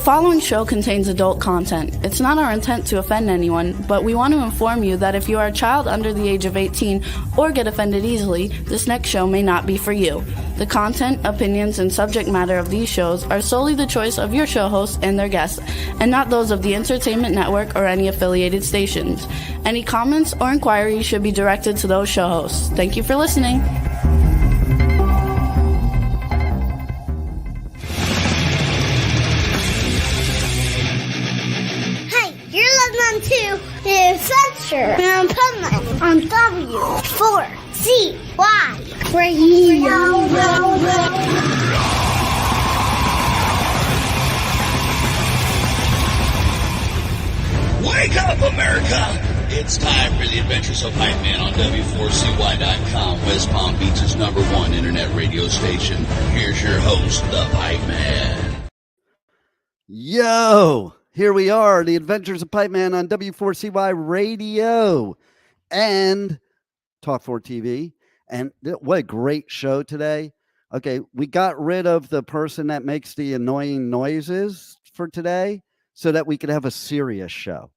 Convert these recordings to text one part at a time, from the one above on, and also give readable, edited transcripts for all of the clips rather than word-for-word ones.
following show contains adult content. It's not our intent to offend anyone, but we want to inform you that if you are a child under the age of 18 or get offended easily, this next show may not be for you. The content, opinions, and subject matter of these shows are solely the choice of your show hosts and their guests, and not those of the Entertainment Network or any affiliated stations. Any comments or inquiries should be directed to those show hosts. Thank you for listening. To the Adventures of Pipeman on W4CY Radio. Wake up, America! It's time for the Adventures of Pipeman on W4CY.com, West Palm Beach's #1 internet radio station. Here's your host, the Pipeman. Yo! Here we are, the Adventures of Pipeman on W4CY Radio and Talk 4 TV. And what a great show today. Okay, we got rid of the person that makes the annoying noises for today so that we could have a serious show.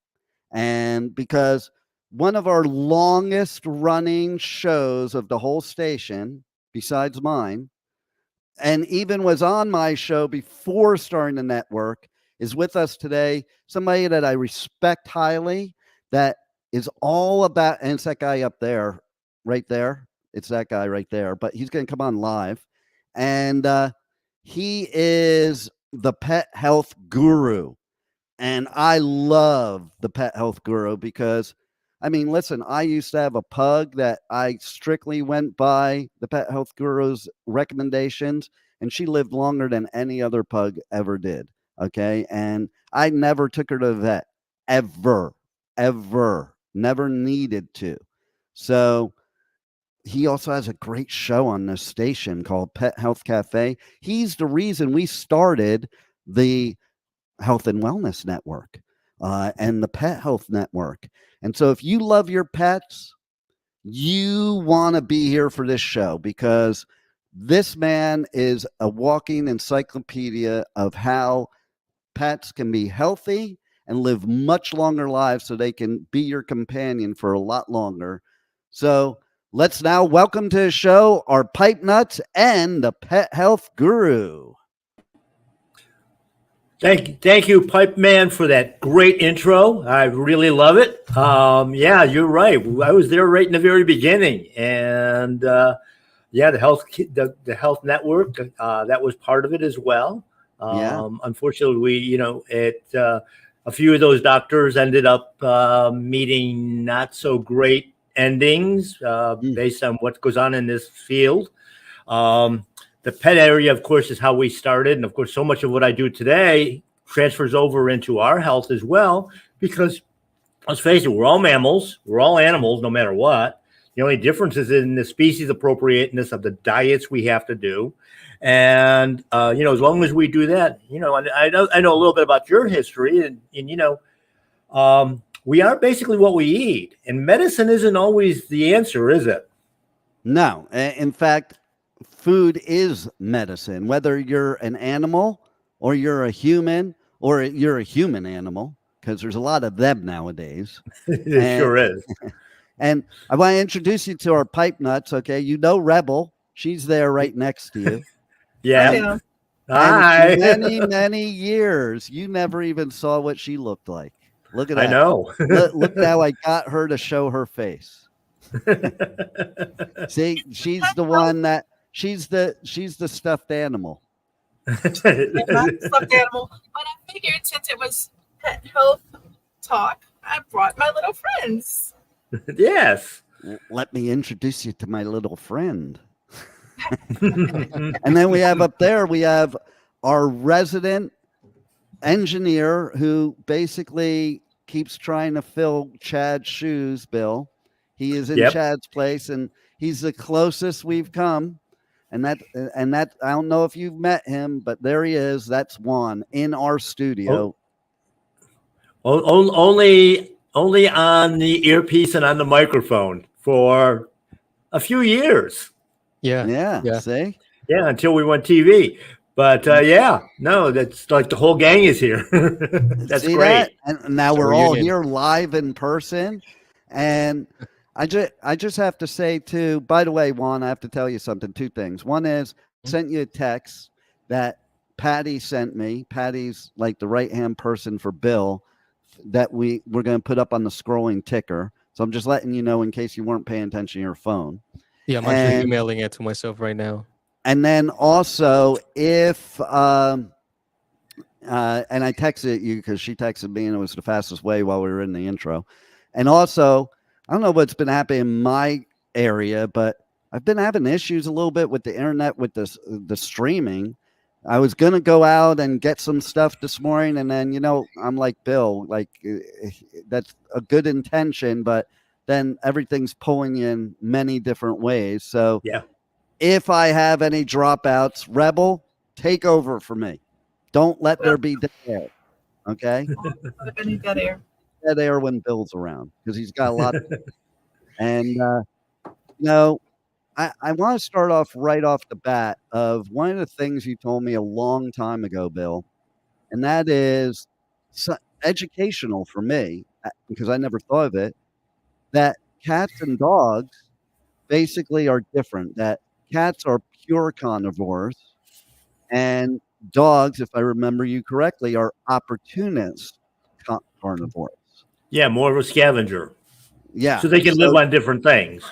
And because one of our longest running shows of the whole station, besides mine, and even was on my show before starting the network, is with us today, somebody that I respect highly, that is all about, and it's that guy up there, right there. It's that guy right there, but he's going to come on live. And he is the pet health guru. And I love the pet health guru because, I mean, listen, I used to have a pug that I strictly went by the pet health guru's recommendations, and she lived longer than any other pug ever did. Okay. And I never took her to the vet ever, never needed to. So he also has a great show on this station called Pet Health Cafe. He's the reason we started the Health and Wellness Network and the Pet Health Network. And so if you love your pets, you want to be here for this show because this man is a walking encyclopedia of how pets can be healthy and live much longer lives so they can be your companion for a lot longer. So let's now welcome to the show our pipe nuts and the pet health guru. Thank you, Pipe Man, for that great intro. I really love it. Yeah, you're right. I was there right in the very beginning, and the health network that was part of it as well. Unfortunately, a few of those doctors ended up meeting not so great endings based on what goes on in this field. The pet area, of course, is how we started. And of course, so much of what I do today transfers over into our health as well, because let's face it, we're all mammals, we're all animals, no matter what. The only difference is in the species appropriateness of the diets we have to do. And, as long as we do that, and I know a little bit about your history and we are basically what we eat, and medicine isn't always the answer, is it? No. In fact, food is medicine, whether you're an animal or you're a human or you're a human animal, because there's a lot of them nowadays. It sure is. And I want to introduce you to our pipe nuts. Okay. Rebel. She's there right next to you. Yeah. Hi. Many years, you never even saw what she looked like. Look at that. I know. Look how I got her to show her face. See, she's the one that she's the stuffed animal. Not a stuffed animal, but I figured since it was pet health talk, I brought my little friends. Yes. Let me introduce you to my little friend. And then we have our resident engineer who basically keeps trying to fill Chad's shoes, Bill. He is in Chad's place, and he's the closest we've come. And that I don't know if you've met him, but there he is. That's Juan in our studio. Only on the earpiece and on the microphone for a few years. Yeah. See? Yeah, until we went TV. But yeah, no, that's like the whole gang is here. That's See great. that? And now It's a we're all reunion. here live in person. And I just have to say too, by the way, Juan, I have to tell you something, two things. One is I sent you a text that Patty sent me. Patty's like the right-hand person for Bill that we're going to put up on the scrolling ticker. So I'm just letting you know in case you weren't paying attention to your phone. Yeah, I'm actually emailing it to myself right now. And then also if and I texted you because she texted me and it was the fastest way while we were in the intro. And also, I don't know what's been happening in my area, but I've been having issues a little bit with the internet, with the streaming. I was going to go out and get some stuff this morning. And then, I'm like, Bill, like that's a good intention, but then everything's pulling in many different ways. So Yeah. if I have any dropouts, Rebel, take over for me. Don't let there be dead air. Okay? Any dead air. Dead air when Bill's around because he's got a lot. And, I want to start off right off the bat of one of the things you told me a long time ago, Bill, and that is educational for me because I never thought of it, that cats and dogs basically are different, that cats are pure carnivores and dogs, if I remember you correctly, are opportunist carnivores. Yeah, more of a scavenger. Yeah. So they can live on different things.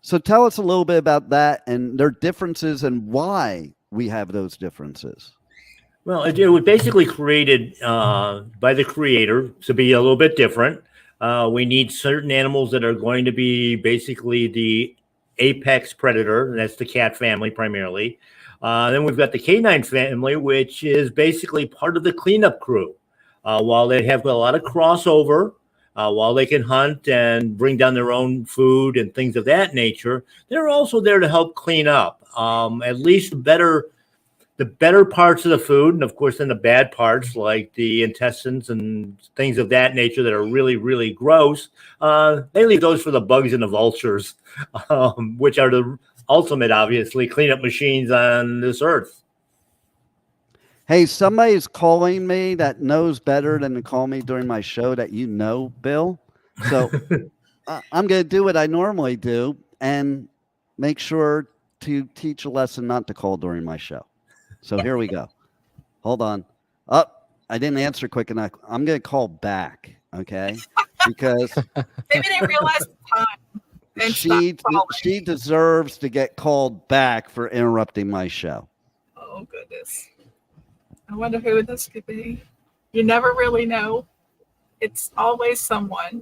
So tell us a little bit about that and their differences and why we have those differences. Well, it was basically created by the creator to be a little bit different. We need certain animals that are going to be basically the apex predator, and that's the cat family primarily. Then we've got the canine family, which is basically part of the cleanup crew. While they have a lot of crossover, while they can hunt and bring down their own food and things of that nature, they're also there to help clean up. At least the better parts of the food, and of course then the bad parts like the intestines and things of that nature that are really, really gross. They leave those for the bugs and the vultures, which are the ultimate, obviously, cleanup machines on this earth. Hey, somebody's calling me that knows better than to call me during my show that Bill. So I'm going to do what I normally do and make sure to teach a lesson not to call during my show. So here we go. Hold on. I didn't answer quick enough. I'm going to call back, okay? Because maybe they realize the time. And she deserves to get called back for interrupting my show. Oh, goodness. I wonder who this could be. You never really know. It's always someone.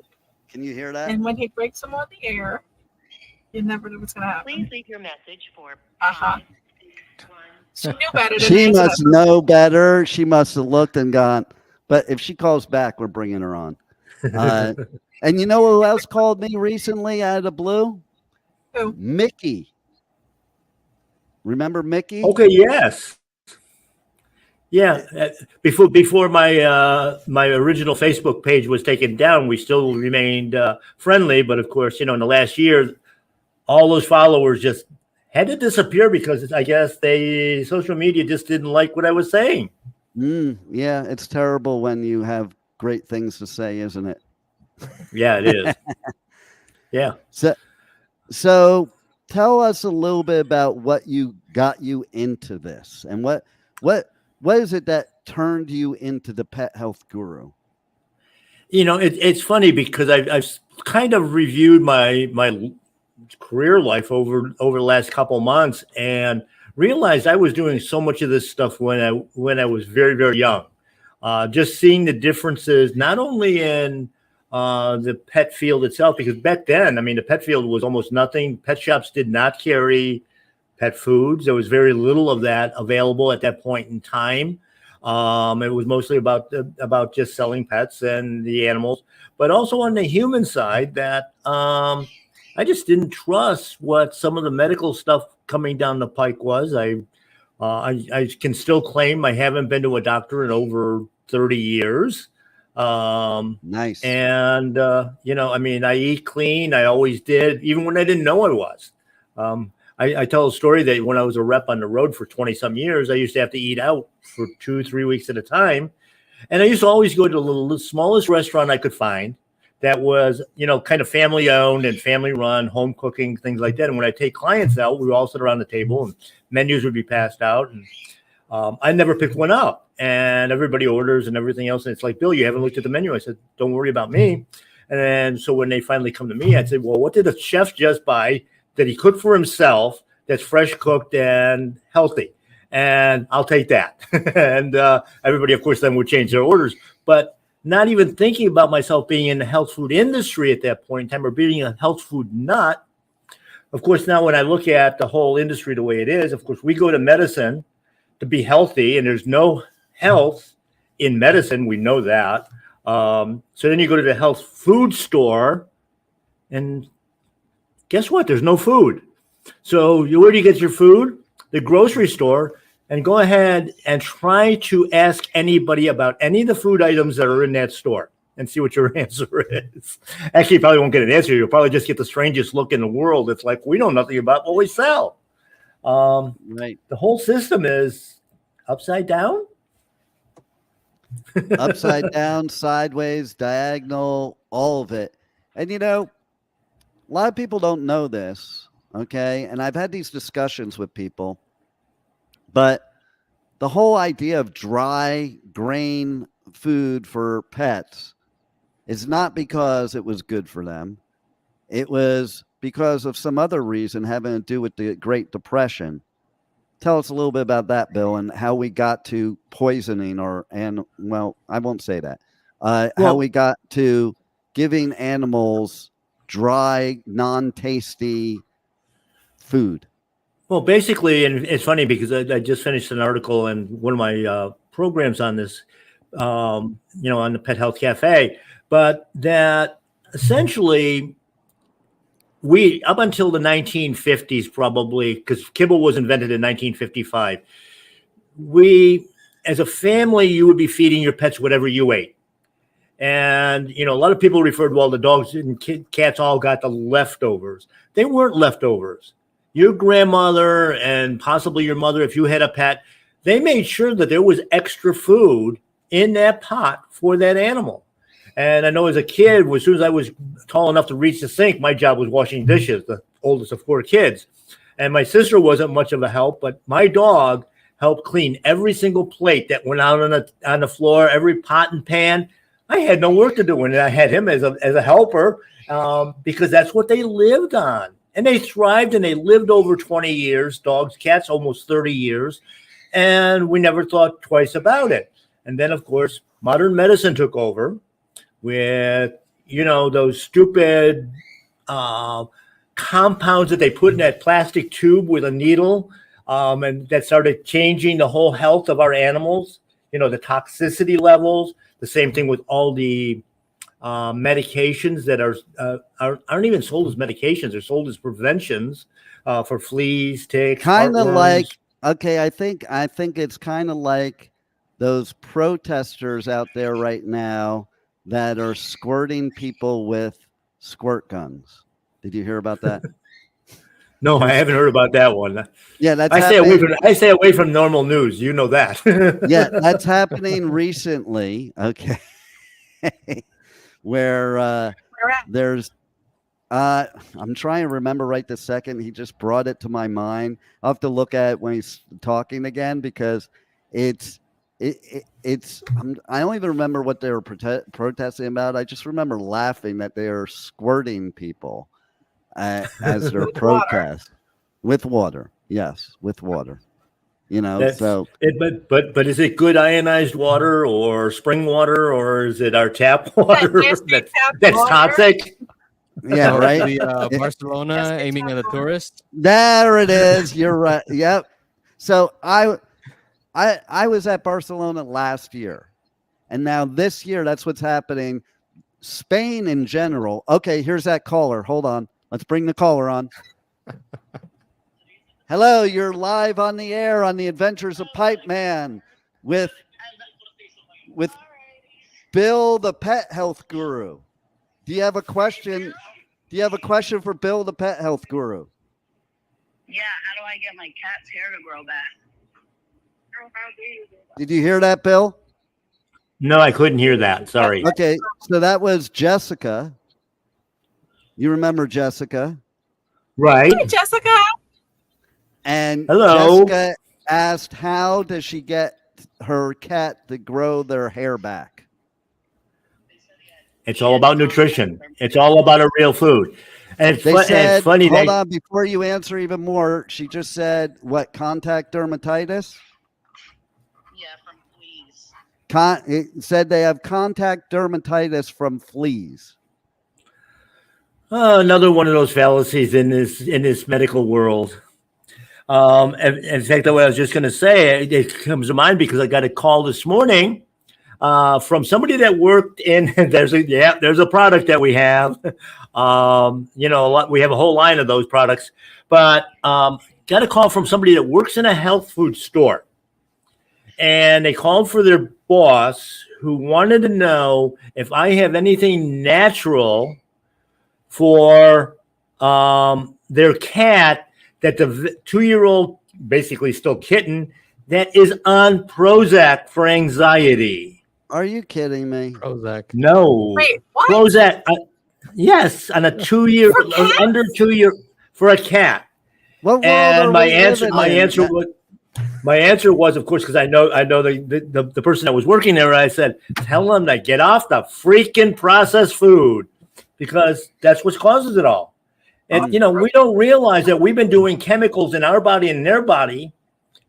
Can you hear that? And when he breaks them on the air, you never know what's going to happen. Please leave your message for. She knew better. She must know better. She must have looked and gone. But if she calls back, we're bringing her on. And you know who else called me recently out of the blue? Who? Mickey. Remember Mickey? Okay, yes. Yeah, before my original Facebook page was taken down, we still remained friendly. But of course, in the last year, all those followers just had to disappear because I guess social media just didn't like what I was saying. Yeah, it's terrible when you have great things to say, isn't it? Yeah, it is. Yeah. So tell us a little bit about what got you into this and what is it that turned you into the pet health guru? It's funny because I've kind of reviewed my career life over the last couple of months and realized I was doing so much of this stuff when I was very, very young. Just seeing the differences, not only in the pet field itself, because back then, the pet field was almost nothing. Pet shops did not carry pet foods. There was very little of that available at that point in time. It was mostly about just selling pets and the animals, but also on the human side that I just didn't trust what some of the medical stuff coming down the pike was. I can still claim I haven't been to a doctor in over 30 years. Nice. And, I eat clean. I always did, even when I didn't know I was. I tell a story that when I was a rep on the road for 20 some years, I used to have to eat out for 2-3 weeks at a time. And I used to always go to the smallest restaurant I could find that was, kind of family owned and family run, home cooking, things like that. And when I take clients out, we would all sit around the table and menus would be passed out. And I never picked one up, and everybody orders and everything else. And it's like, Bill, you haven't looked at the menu. I said, don't worry about me. And so when they finally come to me, I'd say, well, what did the chef just buy that he cooked for himself that's fresh cooked and healthy? And I'll take that. And everybody, of course, then would change their orders. But not even thinking about myself being in the health food industry at that point in time or being a health food nut. Of course, now when I look at the whole industry the way it is, of course, we go to medicine to be healthy, and there's no health in medicine. We know that. So then you go to the health food store, and guess what? There's no food. So where do you get your food? The grocery store. And go ahead and try to ask anybody about any of the food items that are in that store and see what your answer is. Actually, you probably won't get an answer. You'll probably just get the strangest look in the world. It's like, we know nothing about what we sell. Right. The whole system is upside down. Upside down, sideways, diagonal, all of it. And, a lot of people don't know this, okay? And I've had these discussions with people. But the whole idea of dry grain food for pets is not because it was good for them. It was because of some other reason having to do with the Great Depression. Tell us a little bit about that, Bill, and how we got to poisoning I won't say that. How we got to giving animals dry, non-tasty food. Well, basically, and it's funny because I just finished an article in one of my programs on this, on the Pet Health Cafe, but that essentially we, up until the 1950s, probably, because kibble was invented in 1955, we, as a family, you would be feeding your pets whatever you ate. And, a lot of people referred, well, the dogs and cats all got the leftovers. They weren't leftovers. Your grandmother and possibly your mother, if you had a pet, they made sure that there was extra food in that pot for that animal. And I know as a kid, as soon as I was tall enough to reach the sink, my job was washing dishes, the oldest of 4 kids. And my sister wasn't much of a help, but my dog helped clean every single plate that went out on the floor, every pot and pan. I had no work to do, and I had him as a helper because that's what they lived on. And they thrived, and they lived over 20 years, dogs, cats, almost 30 years. And we never thought twice about it. And then, of course, modern medicine took over with, those stupid compounds that they put in that plastic tube with a needle. And that started changing the whole health of our animals, the toxicity levels, the same thing with all the medications that aren't even sold as medications. They're sold as preventions for fleas, ticks, kind of heartworms. like, okay, I think it's kind of like those protesters out there right now that are squirting people with squirt guns. Did you hear about that? No, I haven't heard about that one. Yeah, that's I stay away from normal news. You know that. Yeah, that's happening recently. Okay. Where there's I'm trying to remember right this second. He just brought it to my mind. I'll have to look at it when he's talking again because I don't even remember what they were protesting about. I just remember laughing that they are squirting people as their protest with water. Yes, with water. But is it good ionized water or spring water, or is it our tap water that's toxic? Yeah, right. The Barcelona aiming at the tourists. There it is. You're right. Yep. So I was at Barcelona last year, and now this year that's what's happening. Spain in general. Okay, here's that caller. Hold on. Let's bring the caller on. Hello, you're live on the air on the Adventures of Pipeman with Bill, the pet health guru. Do you have a question? Do you have a question for Bill, the pet health guru? Yeah, how do I get my cat's hair to grow back? Did you hear that, Bill? No, I couldn't hear that. Sorry. Okay, so that was Jessica. You remember Jessica? Right. Hi, Jessica. And Hello. Jessica asked, how does she get her cat to grow their hair back? It's all about nutrition. It's all about a real food. And They said, it's funny hold that on, before you answer even more, she just said, what, contact dermatitis? Yeah, from fleas. It said they have contact dermatitis from fleas. another one of those fallacies in this medical world. In fact, the way I was just going to say, it comes to mind because I got a call this morning from somebody that worked in. There's a product that we have. We have a whole line of those products, but got a call from somebody that works in a health food store, and they called for their boss who wanted to know if I have anything natural for their cat, that the 2-year-old, basically still kitten, that is on Prozac for anxiety. Are you kidding me? Prozac. No. Wait, what? Prozac. Yes, on a 2-year, under 2 year for a cat. What world And are my we answer, living in? my answer was, of course, because I know the person that was working there. I said, tell them to get off the freaking processed food, because that's what causes it all. And, we don't realize that we've been doing chemicals in our body and in their body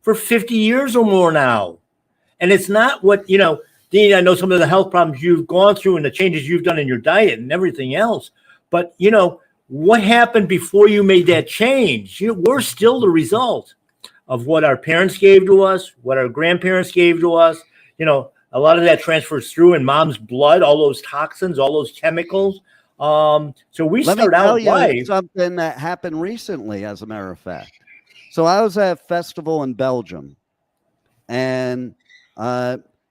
for 50 years or more now. And it's not what, Dean, I know some of the health problems you've gone through and the changes you've done in your diet and everything else. But, what happened before you made that change? We're still the result of what our parents gave to us, what our grandparents gave to us. A lot of that transfers through in mom's blood, all those toxins, all those chemicals. So we Let start me tell out you life. something that happened recently, as a matter of fact. So I was at a festival in Belgium, and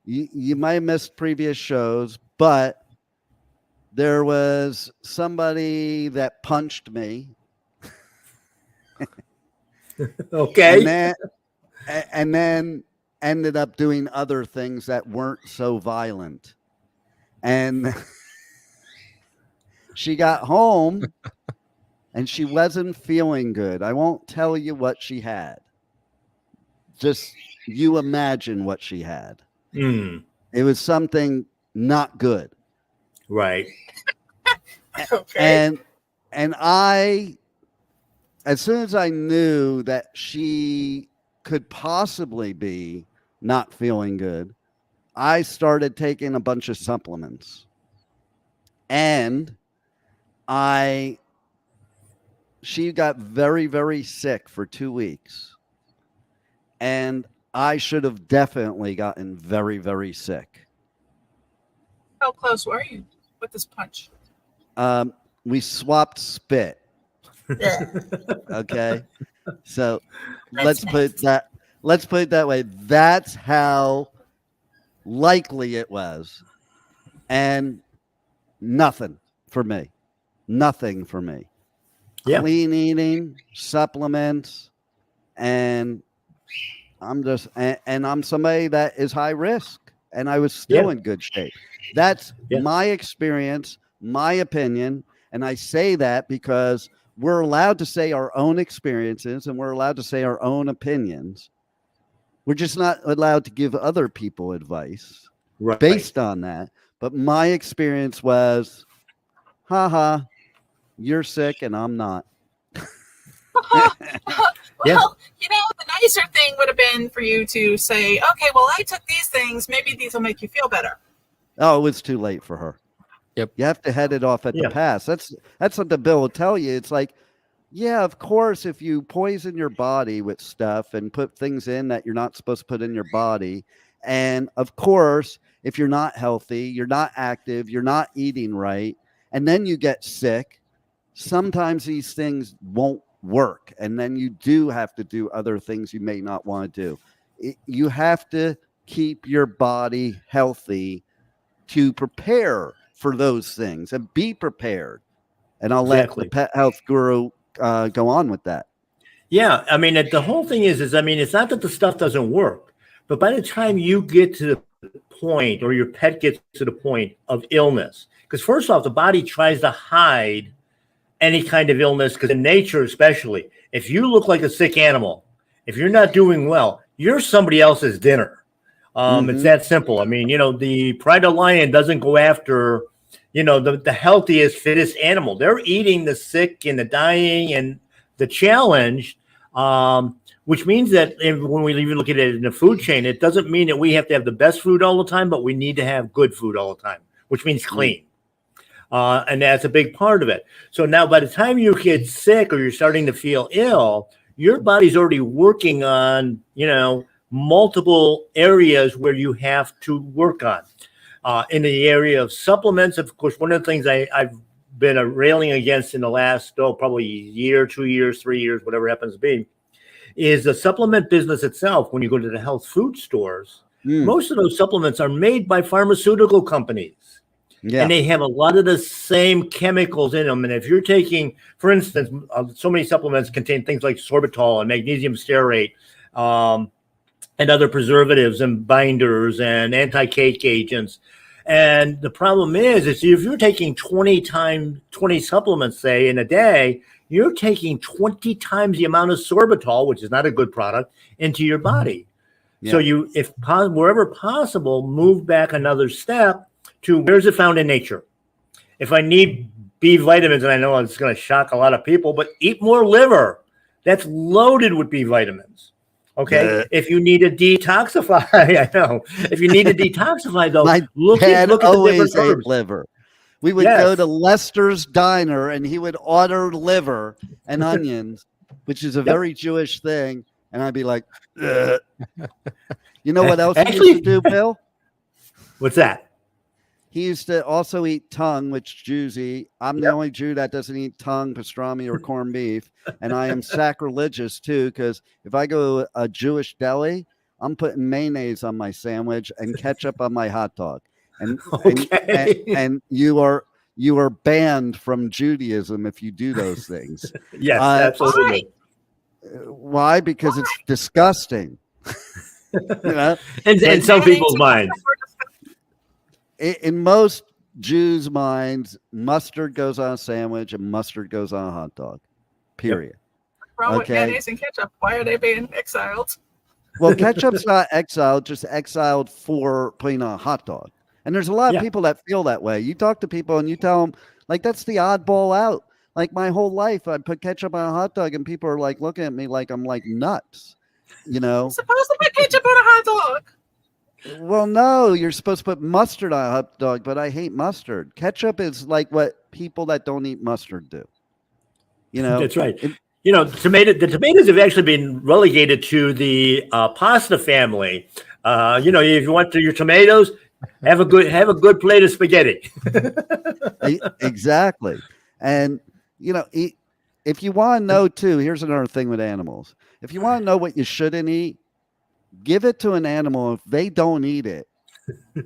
you might have missed previous shows, but there was somebody that punched me. Okay. And then ended up doing other things that weren't so violent. And she got home and she wasn't feeling good. I won't tell you what she had. Just you imagine what she had. Mm. It was something not good. Right. Okay. And I, as soon as I knew that she could possibly be not feeling good, I started taking a bunch of supplements. And she got very, very sick for 2 weeks. And I should have definitely gotten very, very sick. How close were you with this punch? We swapped spit. Okay. So let's put it that way. That's how likely it was. And nothing for me. Nothing for me. Yeah. Clean eating, supplements, and I'm somebody that is high risk, and I was still in good shape. That's my experience, my opinion, and I say that because we're allowed to say our own experiences and we're allowed to say our own opinions. We're just not allowed to give other people advice based on that. But my experience was, haha, you're sick and I'm not. Well, the nicer thing would have been for you to say, okay, well, I took these things. Maybe these will make you feel better. Oh, it was too late for her. Yep. You have to head it off at the pass. That's what the bill will tell you. It's like, yeah, of course, if you poison your body with stuff and put things in that you're not supposed to put in your body, and of course, if you're not healthy, you're not active, you're not eating right, and then you get sick, sometimes these things won't work. And then you do have to do other things you may not want to do. You have to keep your body healthy to prepare for those things and be prepared. And I'll let the pet health guru go on with that. Yeah, I mean, the whole thing is I mean, it's not that the stuff doesn't work, but by the time you get to the point, or your pet gets to the point of illness, because first off, the body tries to hide any kind of illness, because in nature, especially, if you look like a sick animal, if you're not doing well, you're somebody else's dinner. It's that simple. I mean, the pride of lion doesn't go after, the healthiest, fittest animal. They're eating the sick and the dying and the challenged, which means that when we even look at it in the food chain, it doesn't mean that we have to have the best food all the time, but we need to have good food all the time, which means clean. And that's a big part of it. So now by the time you get sick or you're starting to feel ill, your body's already working on, multiple areas where you have to work on. In the area of supplements, of course, one of the things I've been railing against in the last, probably year, 2 years, 3 years, whatever it happens to be, is the supplement business itself. When you go to the health food stores, most of those supplements are made by pharmaceutical companies. Yeah. And they have a lot of the same chemicals in them. And if you're taking, for instance, so many supplements contain things like sorbitol and magnesium stearate, and other preservatives and binders and anti-cake agents. And the problem is if you're taking 20 supplements, say, in a day, you're taking 20 times the amount of sorbitol, which is not a good product, into your body. Yeah. So if wherever possible, move back another step to where's it found in nature. If I need B vitamins, and I know it's going to shock a lot of people, but eat more liver. That's loaded with B vitamins. Okay. If you need to detoxify, I know. If you need to detoxify, though, look at the different herbs. Liver. We would go to Lester's Diner, and he would order liver and onions, which is a very Jewish thing. And I'd be like, ugh. You know what else he used to do, Bill? What's that? He used to also eat tongue, which Jews eat. I'm the only Jew that doesn't eat tongue, pastrami, or corned beef. And I am sacrilegious, too, because if I go to a Jewish deli, I'm putting mayonnaise on my sandwich and ketchup on my hot dog. And, and you are banned from Judaism if you do those things. Yes, absolutely. Why? Because it's disgusting. In some people's minds. In most Jews' minds, mustard goes on a sandwich and mustard goes on a hot dog. Period. Wrong with mayonnaise and ketchup. Why are they being exiled? Well, ketchup's not exiled, just exiled for putting on a hot dog. And there's a lot of people that feel that way. You talk to people and you tell them, like, that's the oddball out. Like, my whole life, I put ketchup on a hot dog and people are like looking at me like I'm like nuts. You're supposed to put ketchup on a hot dog. Well, no, you're supposed to put mustard on a hot dog, but I hate mustard. Ketchup is like what people that don't eat mustard do. That's right. The tomatoes have actually been relegated to the pasta family. If you want your tomatoes, have a good plate of spaghetti. Exactly. And if you want to know too, here's another thing with animals. If you want to know what you shouldn't eat, give it to an animal. If they don't eat it,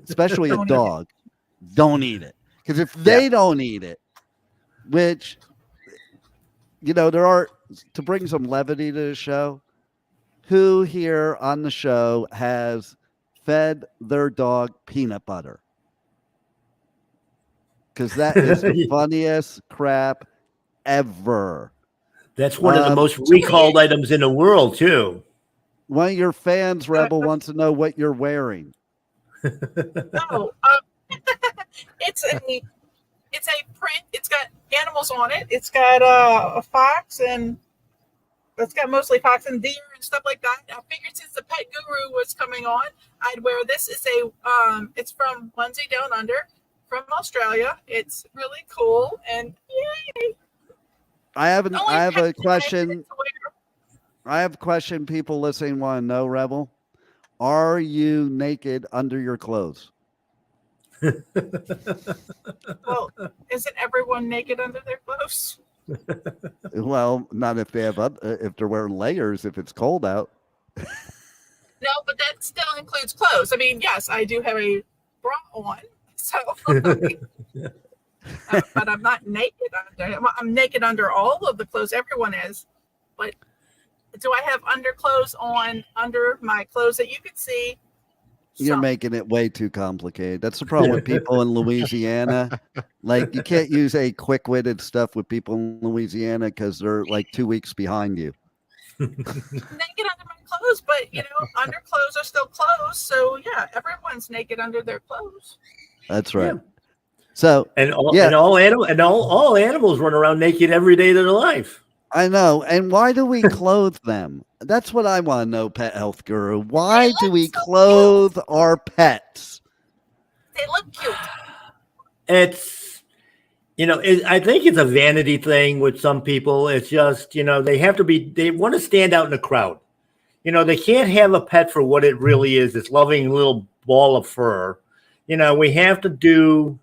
especially a dog, don't eat it. Because if they don't eat it, which, there are, to bring some levity to the show, who here on the show has fed their dog peanut butter? Because that is the funniest crap ever. That's one of the most recalled items in the world, too. One of your fans, Rebel, wants to know what you're wearing. No, it's a print. It's got animals on it. It's got a fox, and it's got mostly fox and deer and stuff like that. I figured since the Pet Guru was coming on, I'd wear this. It's from Onesie Down Under, from Australia. It's really cool, and yay! I have a question. I have a question people listening want to know, Rebel. Are you naked under your clothes? Well, isn't everyone naked under their clothes? Well, not if they're wearing layers, if it's cold out. No, but that still includes clothes. I mean, yes, I do have a bra on, so but I'm not naked under. I'm naked under all of the clothes everyone is, but do I have underclothes on under my clothes that you can see? You're Some. making it way too complicated. That's the problem with people in Louisiana. Like, you can't use a quick-witted stuff with people in Louisiana because they're like 2 weeks behind you. Naked under my clothes, but underclothes are still clothes. So yeah, everyone's naked under their clothes. That's right. Yeah. So all animals run around naked every day of their life. I know. And why do we clothe them? That's what I want to know, Pet Health Guru. Why do we clothe our pets? They look cute. It's, I think it's a vanity thing with some people. It's just, they want to stand out in the crowd. They can't have a pet for what it really is, this loving little ball of fur. We have to do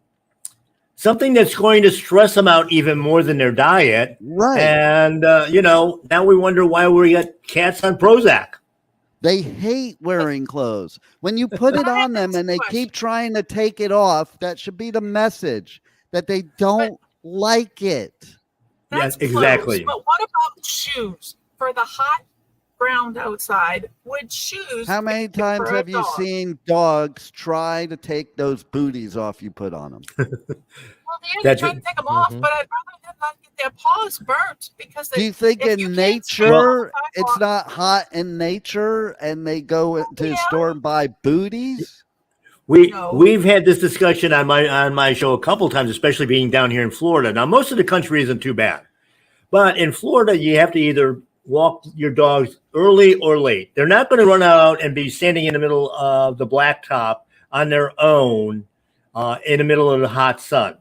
something that's going to stress them out even more than their diet. Right. And, now we wonder why we got cats on Prozac. They hate wearing clothes. When you put it on them and they keep trying to take it off, that should be the message that they don't like it. Yes, exactly. But what about shoes? For the hot ground outside, would shoes... How many times have you seen dogs try to take those booties off you put on them? Well, they're trying to take them off, but I'd rather them not get their paws burnt because do you think in nature it's not hot in nature and they go to the store and buy booties? We've had this discussion on my show a couple times, especially being down here in Florida. Now, most of the country isn't too bad, but in Florida, you have to either walk your dogs early or late. They're not going to run out and be standing in the middle of the blacktop on their own in the middle of the hot sun.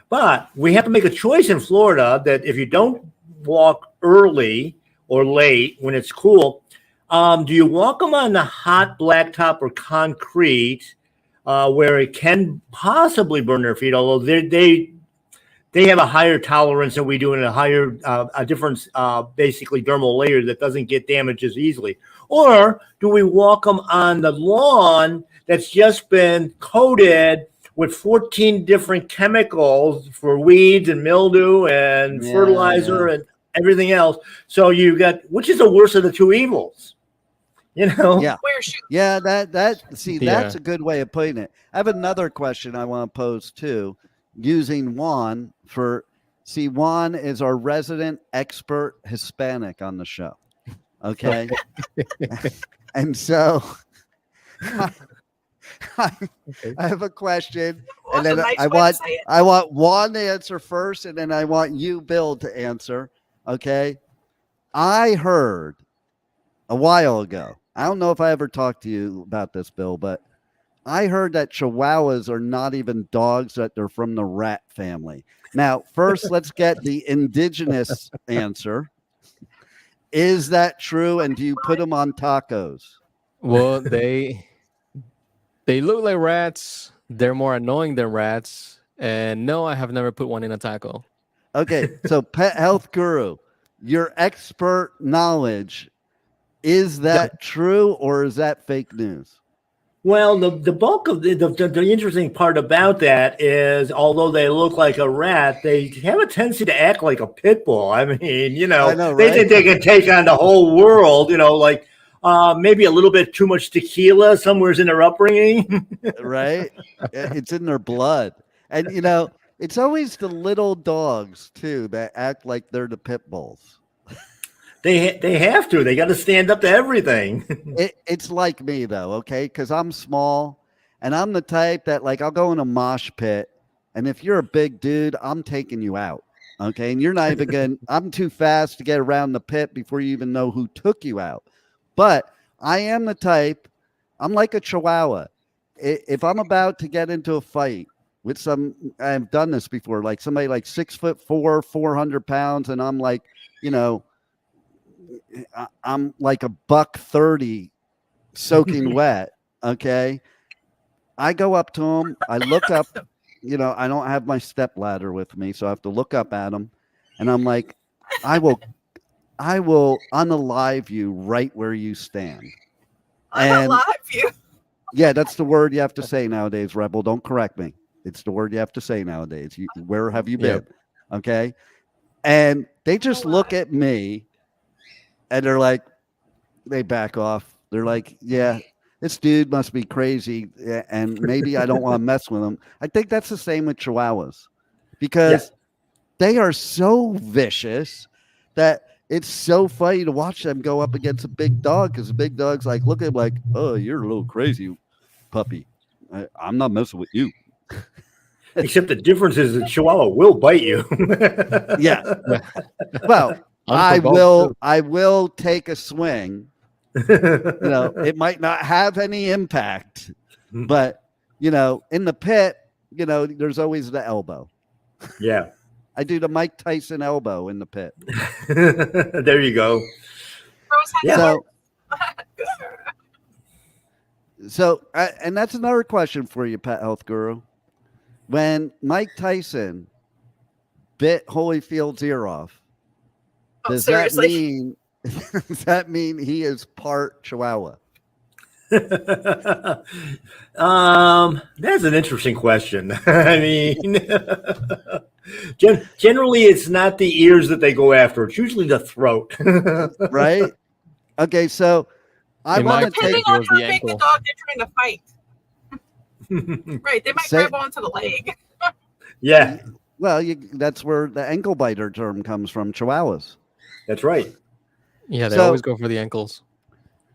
But we have to make a choice in Florida that if you don't walk early or late when it's cool, do you walk them on the hot blacktop or concrete where it can possibly burn their feet, although they have a higher tolerance than we do in a different basically dermal layer that doesn't get damaged as easily? Or do we walk them on the lawn that's just been coated with 14 different chemicals for weeds and mildew and fertilizer and everything else? So you've got, which is the worst of the two evils? Yeah. That's a good way of putting it. I have another question I want to pose too, using Juan Juan is our resident expert Hispanic on the show. Okay. And so I have a question, and then I want Juan to answer first, and then I want you, Bill, to answer. Okay. I heard a while ago, I don't know if I ever talked to you about this, Bill, but I heard that Chihuahuas are not even dogs, that they're from the rat family. Now, first, let's get the indigenous answer. Is that true? And do you put them on tacos? Well, they look like rats. They're more annoying than rats. And no, I have never put one in a taco. Okay, so Pet Health Guru, your expert knowledge, is that true or is that fake news? Well, the bulk of the interesting part about that is, although they look like a rat, they have a tendency to act like a pit bull. I mean, I know, right? They think they can take on the whole world, like maybe a little bit too much tequila somewhere's in their upbringing. Right? It's in their blood. And, it's always the little dogs, too, that act like they're the pit bulls. They have to. They got to stand up to everything. It's like me, though, okay? Because I'm small, and I'm the type that, I'll go in a mosh pit, and if you're a big dude, I'm taking you out, okay? And you're not even going – I'm too fast to get around the pit before you even know who took you out. But I am the type – I'm like a Chihuahua. If I'm about to get into a fight with I've done this before, like somebody 6'4", 400 pounds, and I'm like, I'm like $130 soaking wet. Okay. I go up to him. I look up, I don't have my step ladder with me, so I have to look up at him. And I'm like, I will unalive you right where you stand. Unalive you? Yeah, that's the word you have to say nowadays, Rebel. Don't correct me. It's the word you have to say nowadays. Where have you been? Yep. Okay. And they just look at me and they're like, they back off. They're like, yeah, this dude must be crazy, and maybe I don't want to mess with him. I think that's the same with Chihuahuas because they are so vicious that it's so funny to watch them go up against a big dog because the big dog's like, look at him like, oh, you're a little crazy, puppy. I'm not messing with you. Except the difference is the Chihuahua will bite you. Yeah. Well, I will take a swing. It might not have any impact, but in the pit, there's always the elbow. Yeah. I do the Mike Tyson elbow in the pit. There you go. Yeah. So, and that's another question for you, Pet Health Guru. When Mike Tyson bit Holyfield's ear off, does that mean he is part Chihuahua? That's an interesting question. I mean, generally, it's not the ears that they go after. It's usually the throat. Right? Okay, so I want to take depending on how big the dog they're trying to fight. Right, they might grab onto the leg. Yeah. Well, that's where the ankle biter term comes from, Chihuahuas. That's right. Yeah, they always go for the ankles.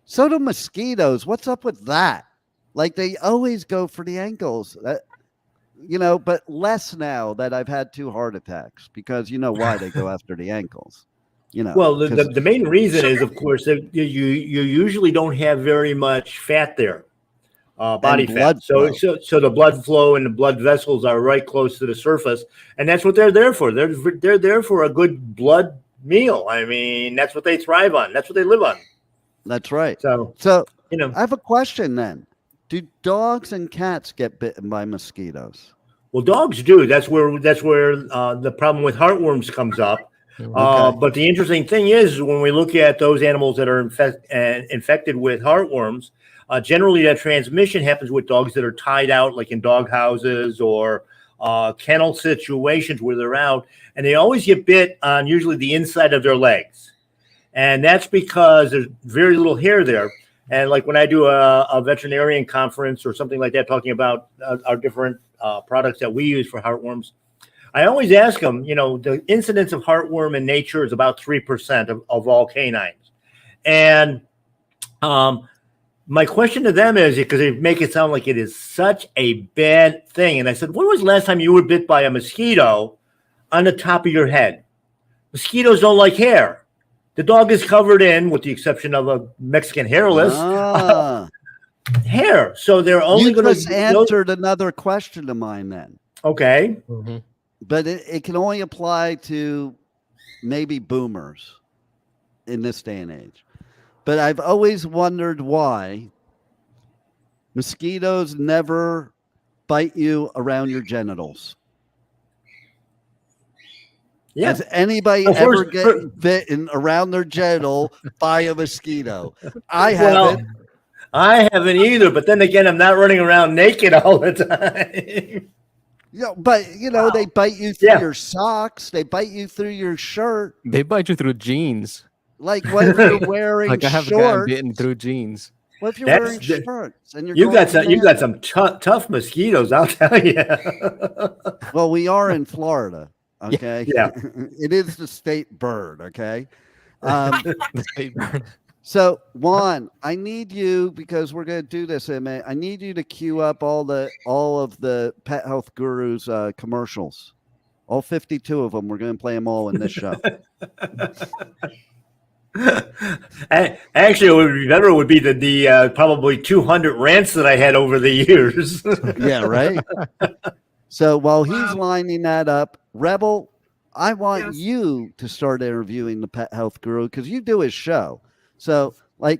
So do mosquitoes. What's up with that? Like they always go for the ankles. But less now that I've had 2 heart attacks because you know why they go after the ankles. Well, the main reason is, of course, that you usually don't have very much fat there. Body fat. So the blood flow and the blood vessels are right close to the surface, and that's what they're there for. They're there for a good blood meal. I mean, that's what they thrive on. That's what they live on. That's right. So I have a question then. Do dogs and cats get bitten by mosquitoes? Well, dogs do. That's where the problem with heartworms comes up. Okay. But the interesting thing is when we look at those animals that are infected with heartworms, generally that transmission happens with dogs that are tied out, like in dog houses or kennel situations where they're out, and they always get bit on usually the inside of their legs. And that's because there's very little hair there. And like when I do a veterinarian conference or something like that, talking about our different products that we use for heartworms, I always ask them, the incidence of heartworm in nature is about 3% of all canines. And my question to them is, because they make it sound like it is such a bad thing. And I said, when was the last time you were bit by a mosquito on the top of your head? Mosquitoes don't like hair. The dog is covered in, with the exception of a Mexican hairless, hair. So they're only going to... You just answered another question of mine then. Okay. Mm-hmm. But it can only apply to maybe boomers in this day and age. But I've always wondered why mosquitoes never bite you around your genitals. Yeah. Has anybody ever get bitten around their genital by a mosquito? I haven't. I haven't either. But then again, I'm not running around naked all the time. They bite you through your socks. They bite you through your shirt. They bite you through jeans. Like when you're wearing like I have gotten bitten through jeans. What if you're wearing shorts and you've got some tough mosquitoes, I'll tell you. Well, we are in Florida, okay? Yeah. It is the state bird, okay? So Juan, I need you, because we're going to do this in a minute. I need you to queue up all of the Pet Health Guru's commercials. All 52 of them. We're going to play them all in this show. Actually, what would be better would be the probably 200 rants that I had over the years. Yeah, right. So while he's lining that up, Rebel, I want you to start interviewing the Pet Health Guru because you do his show. So, the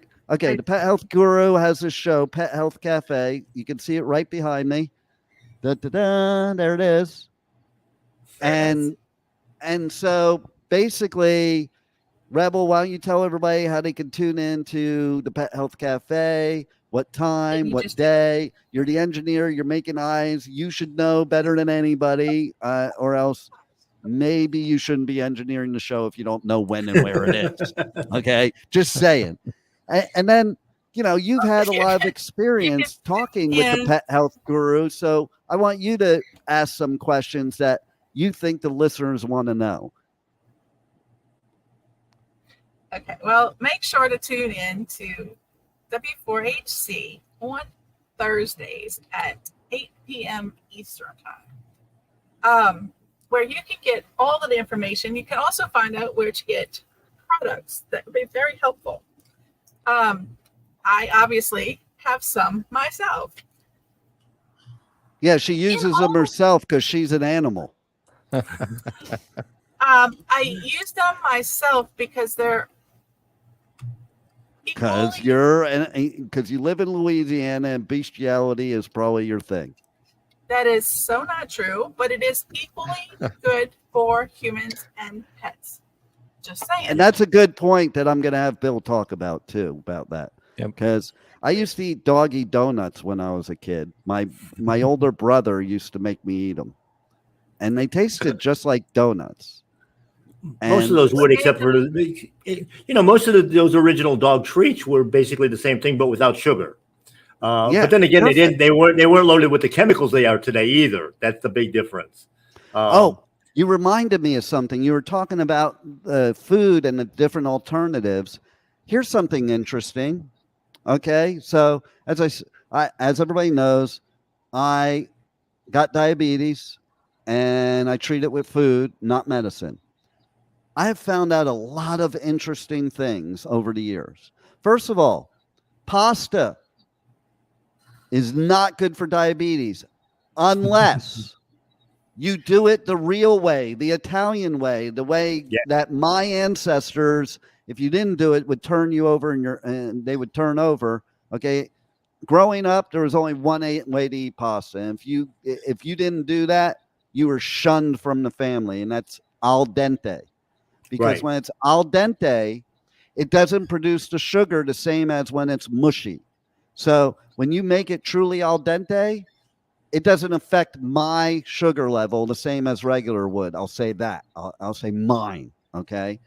Pet Health Guru has this show, Pet Health Cafe. You can see it right behind me. Da-da-da, there it is. And so basically, Rebel, why don't you tell everybody how they can tune into the Pet Health Cafe, what time, what day. You're the engineer, you're making eyes. You should know better than anybody, or else maybe you shouldn't be engineering the show if you don't know when and where it is. Okay, just saying. And then, you've had a lot of experience talking with the pet health guru. So I want you to ask some questions that you think the listeners want to know. Okay, well, make sure to tune in to W4HC on Thursdays at 8 p.m. Eastern Time, where you can get all of the information. You can also find out where to get products that would be very helpful. I obviously have some myself. Yeah, she uses them herself because she's an animal. I use them myself because they're because you live in Louisiana and bestiality is probably your thing. That is so not true, but it is equally good for humans and pets. Just saying. And that's a good point that I'm going to have Bill talk about too, about that. Because I used to eat doggy donuts when I was a kid. My older brother used to make me eat them. And they tasted just like donuts. Most of those would, except for most of those original dog treats were basically the same thing, but without sugar. But then again, they weren't loaded with the chemicals they are today either. That's the big difference. You reminded me of something. You were talking about food and the different alternatives. Here's something interesting. Okay, so as everybody knows, I got diabetes, and I treat it with food, not medicine. I have found out a lot of interesting things over the years. First of all, pasta is not good for diabetes unless you do it the real way, the Italian way, the way that my ancestors, if you didn't do it, would turn you over and they would turn over. Okay. Growing up, there was only one way to eat pasta. And if you didn't do that, you were shunned from the family, and that's al dente. Because when it's al dente, it doesn't produce the sugar the same as when it's mushy. So when you make it truly al dente, it doesn't affect my sugar level the same as regular would. I'll say that. I'll say mine. Okay.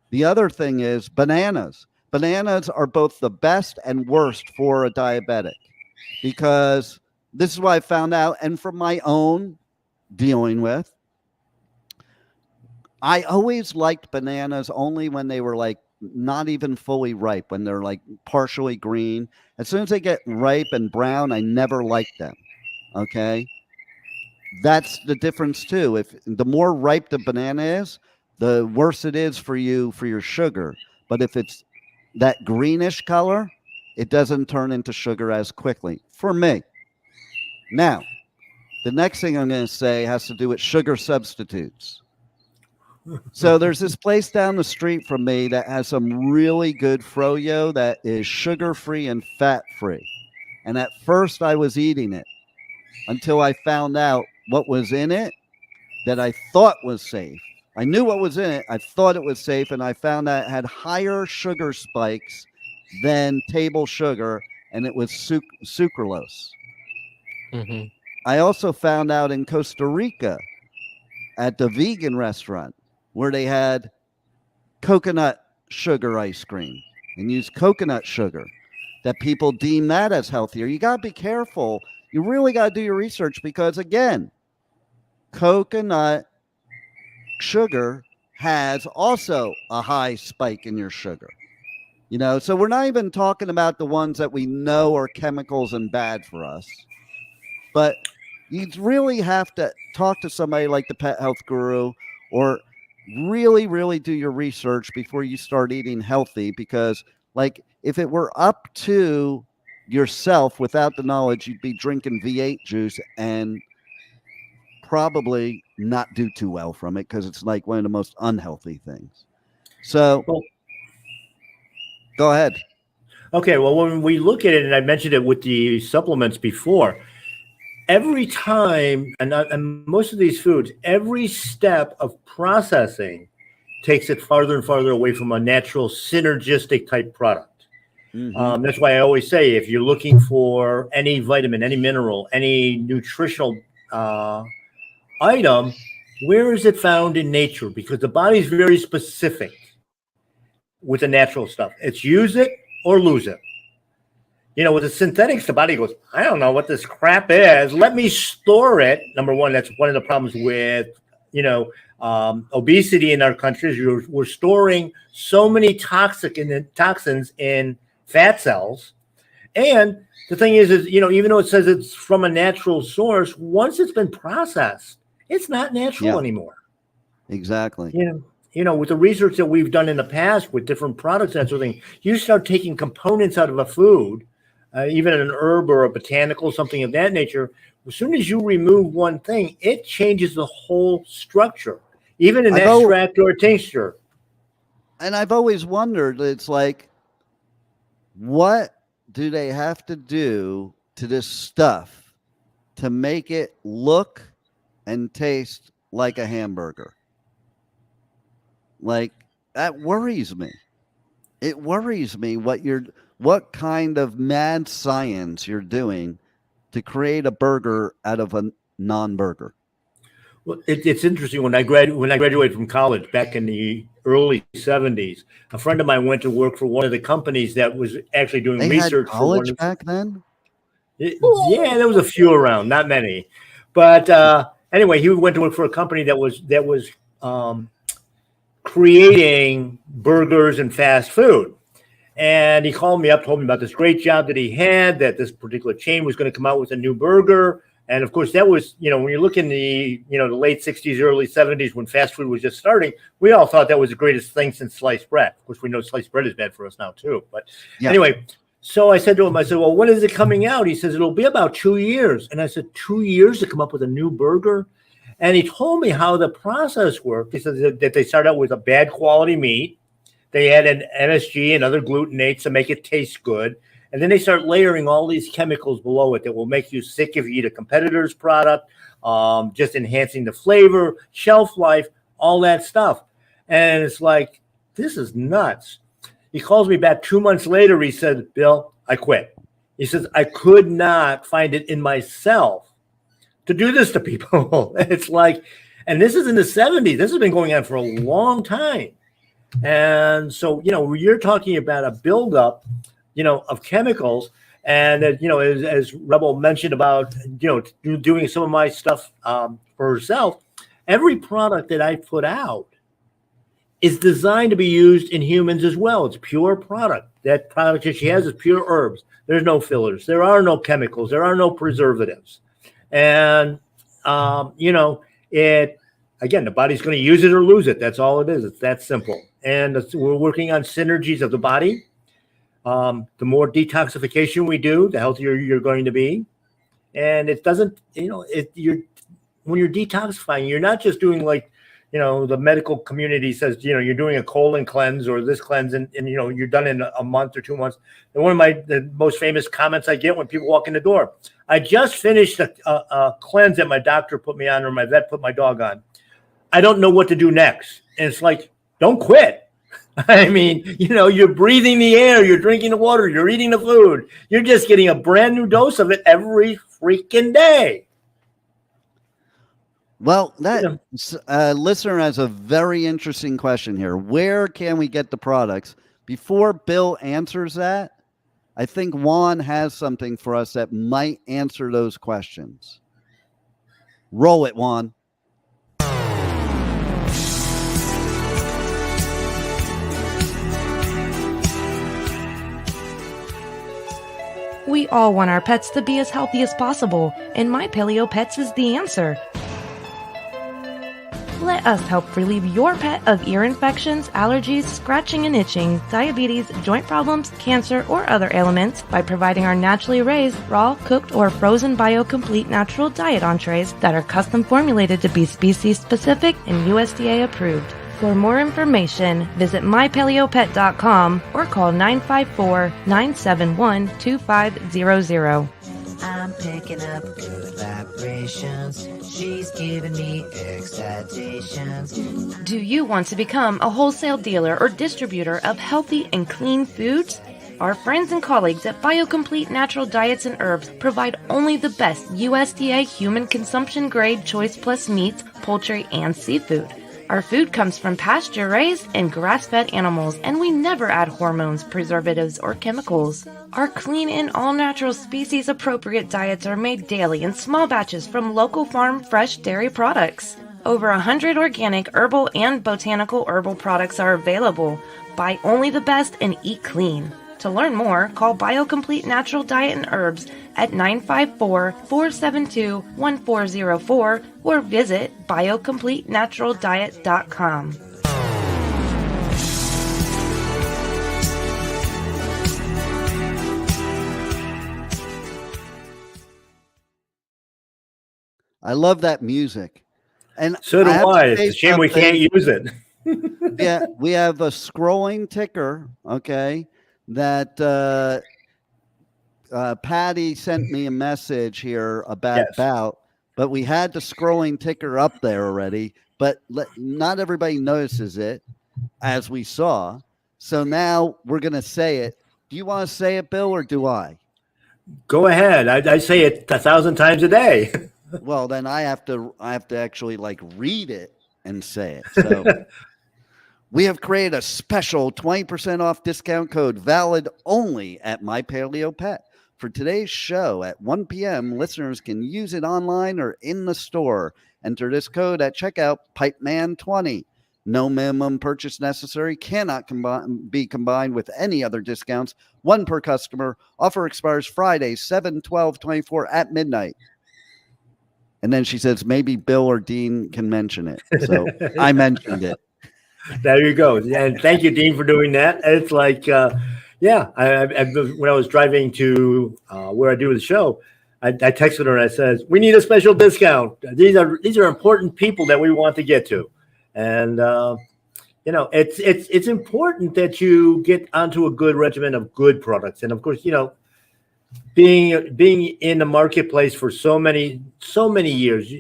The other thing is bananas. Bananas are both the best and worst for a diabetic, because this is what I found out. And from my own dealing with, I always liked bananas only when they were like not even fully ripe, when they're like partially green. As soon as they get ripe and brown, I never liked them. Okay. That's the difference too. If the more ripe the banana is, the worse it is for you for your sugar. But if it's that greenish color, it doesn't turn into sugar as quickly for me. Now, the next thing I'm going to say has to do with sugar substitutes. So there's this place down the street from me that has some really good froyo that is sugar-free and fat-free. And at first I was eating it until I found out what was in it that I thought was safe. I knew what was in it. I thought it was safe, and I found that it had higher sugar spikes than table sugar, and it was sucralose. Mm-hmm. I also found out in Costa Rica at the vegan restaurant where they had coconut sugar ice cream and used coconut sugar, that people deem that as healthier. You got to be careful. You really got to do your research, because, again, coconut sugar has also a high spike in your sugar. So we're not even talking about the ones that we know are chemicals and bad for us. But you really have to talk to somebody like the pet health guru, or really, really do your research before you start eating healthy. Because, like, if it were up to yourself without the knowledge, you'd be drinking V8 juice and probably not do too well from it, because it's like one of the most unhealthy things. So go ahead. Okay. Well, when we look at it, and I mentioned it with the supplements before, every time, and most of these foods, every step of processing takes it farther and farther away from a natural synergistic type product. Mm-hmm. That's why I always say, if you're looking for any vitamin, any mineral, any nutritional item, where is it found in nature? Because the body is very specific with the natural stuff. It's use it or lose it. With the synthetics, the body goes, I don't know what this crap is. Let me store it. Number one, that's one of the problems with, obesity in our countries. We're storing so many toxins in fat cells. And the thing is, even though it says it's from a natural source, once it's been processed, it's not natural anymore. Exactly. With the research that we've done in the past with different products, that sort of thing, you start taking components out of a food, even an herb or a botanical, something of that nature. As soon as you remove one thing, it changes the whole structure, even an extract or a tincture. And I've always wondered, it's like, what do they have to do to this stuff to make it look and taste like a hamburger? Like, that worries me. It worries me what kind of mad science you're doing to create a burger out of a non-burger. Well, it's interesting. When I graduated from college back in the early 70s, a friend of mine went to work for one of the companies that was actually doing research. Had college back then? Yeah, there was a few around, not many. But anyway, he went to work for a company that was creating burgers and fast food. And he called me up, told me about this great job that he had, that this particular chain was going to come out with a new burger. And of course, that was, when you look in the late 60s, early 70s, when fast food was just starting, we all thought that was the greatest thing since sliced bread. Of course, we know sliced bread is bad for us now too. But anyway, so I said to him, well, when is it coming out? He says, it'll be about 2 years. And I said, 2 years to come up with a new burger? And he told me how the process worked. He said that they started out with a bad quality meat. They add an MSG and other glutenates to make it taste good. And then they start layering all these chemicals below it that will make you sick if you eat a competitor's product, just enhancing the flavor, shelf life, all that stuff. And it's like, this is nuts. He calls me back 2 months later. He said, Bill, I quit. He says, I could not find it in myself to do this to people. It's like, and this is in the 70s. This has been going on for a long time. And so, you're talking about a buildup, of chemicals. And, as Rebel mentioned about, doing some of my stuff for herself, every product that I put out is designed to be used in humans as well. It's pure product. That product that she has is pure herbs. There's no fillers. There are no chemicals. There are no preservatives. And, again, the body's going to use it or lose it. That's all it is. It's that simple. And we're working on synergies of the body. The more detoxification we do, the healthier you're going to be. And it doesn't, when you're detoxifying, you're not just doing like, the medical community says, you're doing a colon cleanse or this cleanse and you're done in a month or 2 months. And one of the most famous comments I get when people walk in the door, I just finished a cleanse that my doctor put me on or my vet put my dog on. I don't know what to do next. And it's like, don't quit. I mean, you're breathing the air, you're drinking the water, you're eating the food. You're just getting a brand new dose of it every freaking day. Well, that listener has a very interesting question here. Where can we get the products? Before Bill answers that, I think Juan has something for us that might answer those questions. Roll it, Juan. We all want our pets to be as healthy as possible, and My Paleo Pets is the answer. Let us help relieve your pet of ear infections, allergies, scratching and itching, diabetes, joint problems, cancer, or other ailments by providing our naturally raised, raw, cooked, or frozen BioComplete natural diet entrees that are custom formulated to be species-specific and USDA approved. For more information, visit mypaleopet.com or call 954-971-2500. I'm picking up good vibrations. She's giving me excitations. Do you want to become a wholesale dealer or distributor of healthy and clean foods? Our friends and colleagues at BioComplete Natural Diets and Herbs provide only the best USDA human consumption grade Choice Plus meats, poultry, and seafood. Our food comes from pasture-raised and grass-fed animals, and we never add hormones, preservatives, or chemicals. Our clean and all-natural species-appropriate diets are made daily in small batches from local farm fresh dairy products. Over 100 organic, herbal, and botanical herbal products are available. Buy only the best and eat clean. To learn more, call BioComplete Natural Diet and Herbs at 954-472-1404 or visit biocompletenaturaldiet.com. I love that music. And So do I. It's a shame we can't use it. Yeah, we have a scrolling ticker, okay, that Patty sent me a message here about, but we had the scrolling ticker up there already, but not everybody notices it, as we saw. So now we're going to say it. Do you want to say it, Bill, or do I? Go ahead. I say it 1,000 times a day. Well, then I have to actually like read it and say it. So we have created a special 20% off discount code valid only at My Paleo Pet. For today's show at 1 p.m., listeners can use it online or in the store. Enter this code at checkout, Pipeman20. No minimum purchase necessary, cannot be combined with any other discounts. One per customer. Offer expires Friday, 7/12/24 at midnight. And then she says, maybe Bill or Dean can mention it. So I mentioned it. There you go. And thank you, Dean, for doing that. It's like, when I was driving to where I do the show, I texted her and I says, we need a special discount. These are important people that we want to get to. And, it's important that you get onto a good regimen of good products. And of course, being in the marketplace for so many years,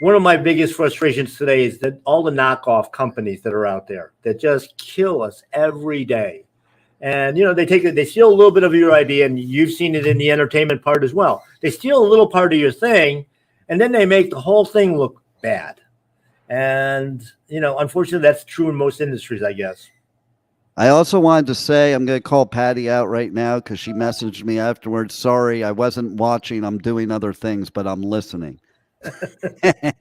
one of my biggest frustrations today is that all the knockoff companies that are out there that just kill us every day. And, they steal a little bit of your idea, and you've seen it in the entertainment part as well. They steal a little part of your thing, and then they make the whole thing look bad. And, unfortunately, that's true in most industries, I guess. I also wanted to say, I'm going to call Patty out right now because she messaged me afterwards. Sorry, I wasn't watching. I'm doing other things, but I'm listening. So okay, as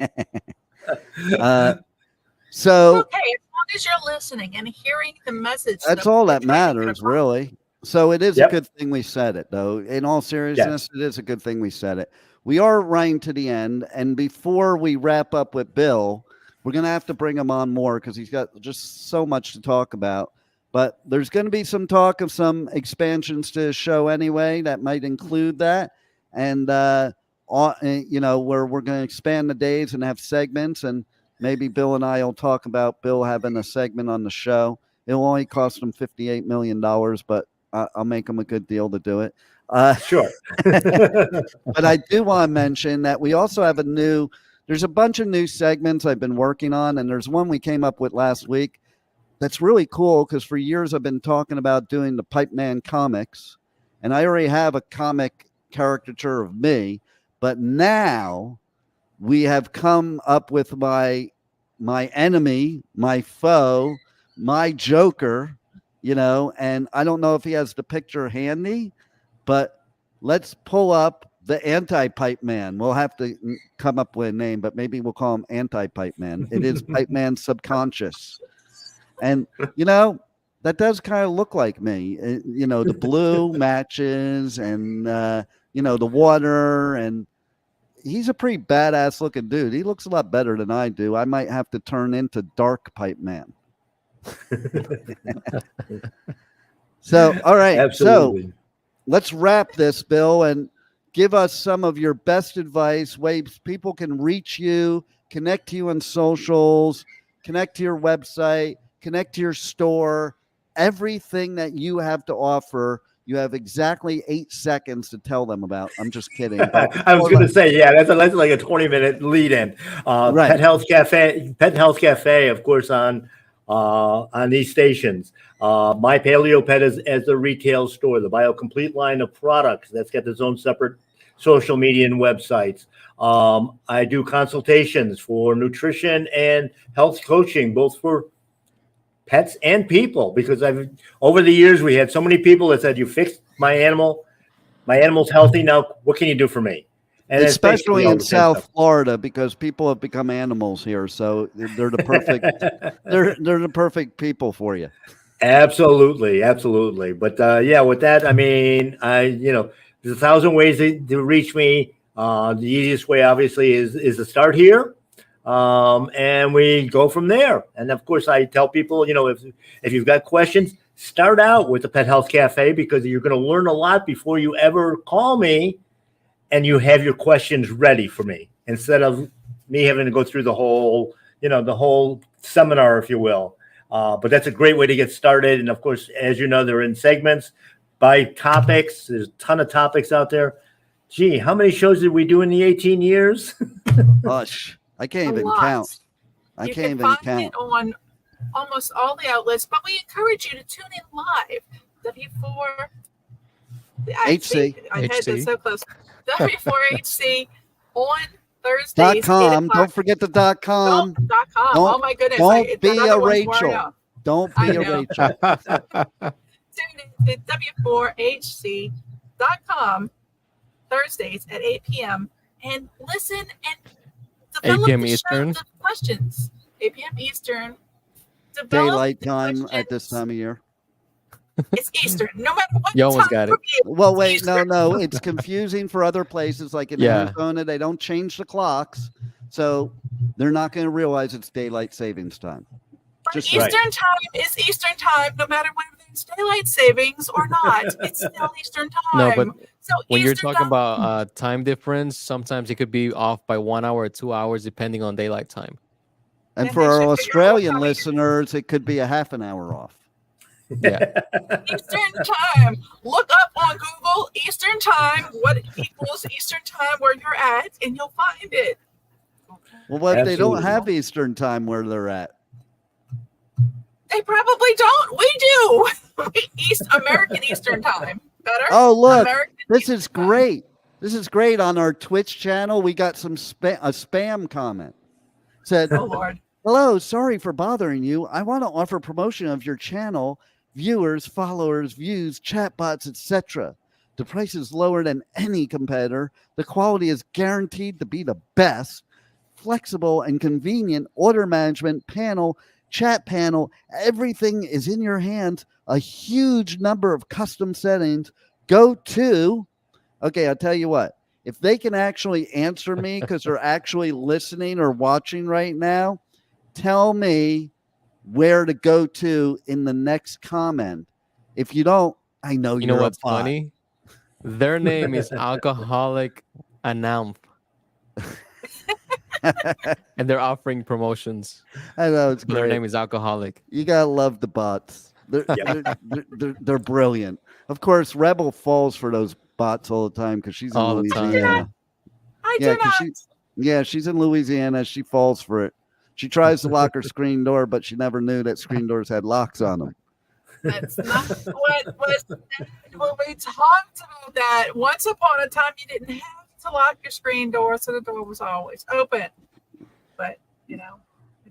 long as you're listening and hearing the message, that's all that matters, really. So it is a good thing we said it, though. In all seriousness, It is a good thing we said it. We are running to the end, and before we wrap up with Bill, we're going to have to bring him on more because he's got just so much to talk about. But there's going to be some talk of some expansions to the show anyway that might include that. And, where we're going to expand the days and have segments. And maybe Bill and I will talk about Bill having a segment on the show. It'll only cost him $58 million, but I'll make him a good deal to do it. Sure. But I do want to mention that we also have there's a bunch of new segments I've been working on. And there's one we came up with last week. That's really cool because for years I've been talking about doing the Pipeman comics, and I already have a comic caricature of me, but now we have come up with my enemy, my foe, my Joker, and I don't know if he has the picture handy, but let's pull up the anti-Pipeman. We'll have to come up with a name, but maybe we'll call him anti-Pipeman. It is Pipeman Subconscious. And, that does kind of look like me. The blue matches and, the water. And he's a pretty badass looking dude. He looks a lot better than I do. I might have to turn into Dark Pipeman. So, all right. Absolutely. So let's wrap this, Bill, and give us some of your best advice, ways people can reach you, connect to you on socials, connect to your website, connect to your store, everything that you have to offer. You have exactly 8 seconds to tell them about. I'm just kidding. I was going to say, that's like a 20-minute lead in. Right. Pet Health Cafe, of course, on these stations. My Paleo Pet as the retail store, the BioComplete line of products that's got its own separate social media and websites. I do consultations for nutrition and health coaching, both for pets and people, because over the years we had so many people that said, "You fixed my animal, my animal's healthy. Now what can you do for me?" And it's especially all in the same South stuff. Florida, because people have become animals here, so they're the perfect they're the perfect people for you. Absolutely. But yeah, with that, I mean, there's 1,000 ways to reach me. The easiest way, obviously, is to start here, and we go from there. And of course, I tell people, if you've got questions, start out with the Pet Health Cafe, because you're going to learn a lot before you ever call me, and you have your questions ready for me, instead of me having to go through the whole seminar, if you will. But that's a great way to get started. And of course, as you know, they're in segments by topics. There's a ton of topics out there. Gee, how many shows did we do in the 18 years? Hush. I can't A even lot. count. I You can't can even find count. it on almost all the outlets, but we encourage you to tune in live. W4 HC. I had HC. that so close. W4HC on Thursdays. .com. 8 Don't forget the .com. .com. Oh my goodness! Don't be that a other one's worn Rachel. out. Don't I be a know. Rachel. Tune in to W4HC.com Thursdays at 8 p.m. and listen and 8 develop p.m. the show, Eastern. the questions. 8 p.m. Eastern. Develop Daylight the time at questions. this time of year. It's Eastern. No matter what You almost time got it. Well, wait, Eastern. no. It's confusing for other places, like in Yeah. Arizona. They don't change the clocks, so they're not going to realize it's daylight savings time. But Just Eastern right. time is Eastern time, no matter whether it's daylight savings or not. It's still Eastern time. No, but so when you're Eastern talking time, about time difference, sometimes it could be off by 1 hour or 2 hours, depending on daylight time. And Then for they our should figure out what Australian time it is. listeners, it could be a half an hour off. Yeah. Eastern time. Look up on Google Eastern time, what equals Eastern time where you're at, and you'll find it. Well, what if they don't Absolutely. have Eastern time where they're at? They probably don't. We do. American Eastern time. Better? Oh, look, American this Eastern is time. great. This is great. On our Twitch channel, we got a spam comment. Said, Oh, Lord. hello, sorry for bothering you. I want to offer promotion of your channel, viewers, followers, views, chatbots, etc. The price is lower than any competitor. The quality is guaranteed to be the best. Flexible and convenient order management panel, chat panel, everything is in your hands. A huge number of custom settings. Go to, okay, I'll tell you what. If they can actually answer me because they're actually listening or watching right now, tell me where to go to in the next comment. If you don't, I know You you're know what's a bot. funny? Their name is Alcoholic Announce, and they're offering promotions. I know it's But their great. name is Alcoholic. You gotta love the bots. They're brilliant. Of course, Rebel falls for those bots all the time because she's in All the time. Louisiana. I Yeah, do not. she's in Louisiana. She falls for it. She tries to lock her screen door, but she never knew that screen doors had locks on them. That's not what was said when we talked about that. Once upon a time, you didn't have to lock your screen door, so the door was always open. But, it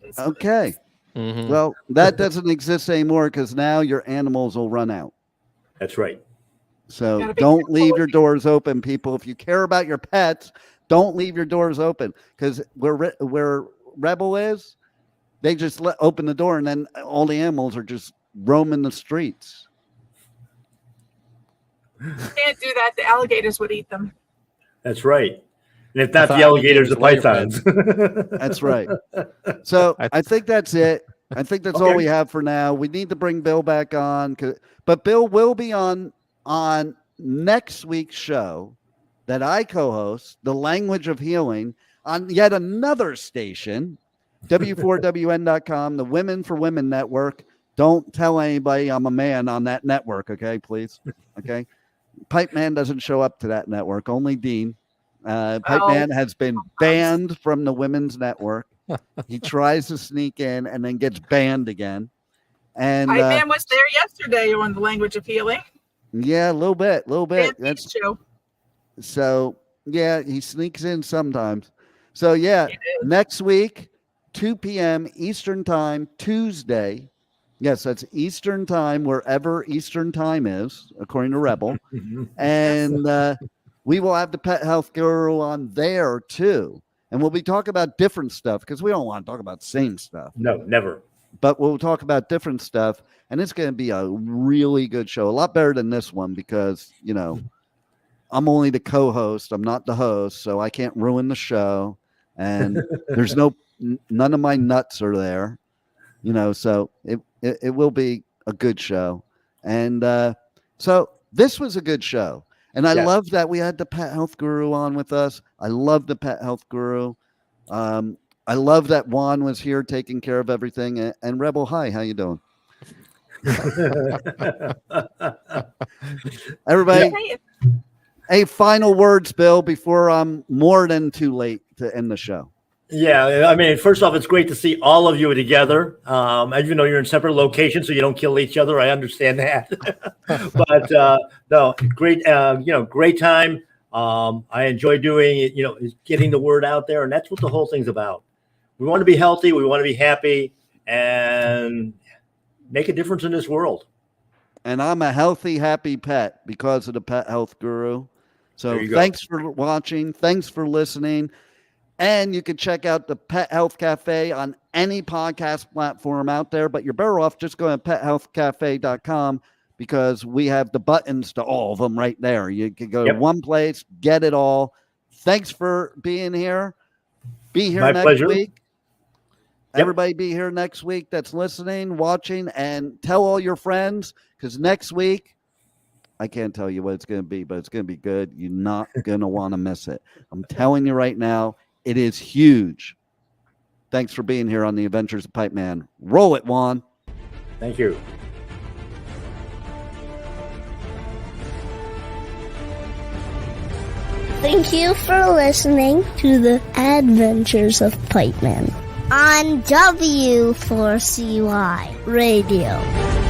is. what it Okay. is. Mhm. Well, that doesn't exist anymore because now your animals will run out. That's right. So Gotta be don't careful leave with your doors open, people. If you care about your pets, don't leave your doors open because where Rebel is, they just open the door and then all the animals are just roaming the streets. Can't do that. The alligators would eat them. That's right. And if I not thought the alligators, the alligators were your pythons. That's right. So I think that's it. I think that's all Okay. we have for now. We need to bring Bill back on, but Bill will be on next week's show that I co-host, The Language of Healing, on yet another station, W4WN.com, the Women for Women Network. Don't tell anybody I'm a man on that network, okay, please? Okay. Pipeman doesn't show up to that network, only Dean. Pipeman has been banned from the Women's Network. He tries to sneak in and then gets banned again. And Pipeman was there yesterday on the Language of Healing. yeah, a little bit. And That's show. so Yeah, he sneaks in sometimes. So yeah, next week, 2 p.m. Eastern Time, Tuesday. Yes, that's Eastern Time, wherever Eastern Time is, according to Rebel. And we will have the Pet Health Guru on there too. And we'll be talking about different stuff because we don't want to talk about the same stuff. No, never. But we'll talk about different stuff. And it's going to be a really good show. A lot better than this one because, you know, I'm only the co-host. I'm not the host. So I can't ruin the show. And there's none of my nuts are there. You know, so it will be a good show. And so this was a good show. And I love that we had the Pet Health Guru on with us. I love the Pet Health Guru. I love that Juan was here taking care of everything. And Rebel, hi, how you doing? Everybody, hey, final words, Bill, before I'm more than too late to end the show. Yeah, I mean, first off, it's great to see all of you together. Even though you're in separate locations, so you don't kill each other. I understand that. But no, great. Great time. I enjoy doing it. You know, getting the word out there, and that's what the whole thing's about. We want to be healthy. We want to be happy, and make a difference in this world. And I'm a healthy, happy pet because of the Pet Health Guru. So thanks for watching. Thanks for listening. And you can check out the Pet Health Cafe on any podcast platform out there, but you're better off just going to pethealthcafe.com because we have the buttons to all of them right there. You can go to one place, get it all. Thanks for being here. Be here My next pleasure. week. Everybody be here next week that's listening, watching, and tell all your friends because next week, I can't tell you what it's going to be, but it's going to be good. You're not going to want to miss it. I'm telling you right now. It is huge. Thanks for being here on the Adventures of Pipeman. Roll it, Juan. Thank you. Thank you for listening to the Adventures of Pipeman on W4CY Radio.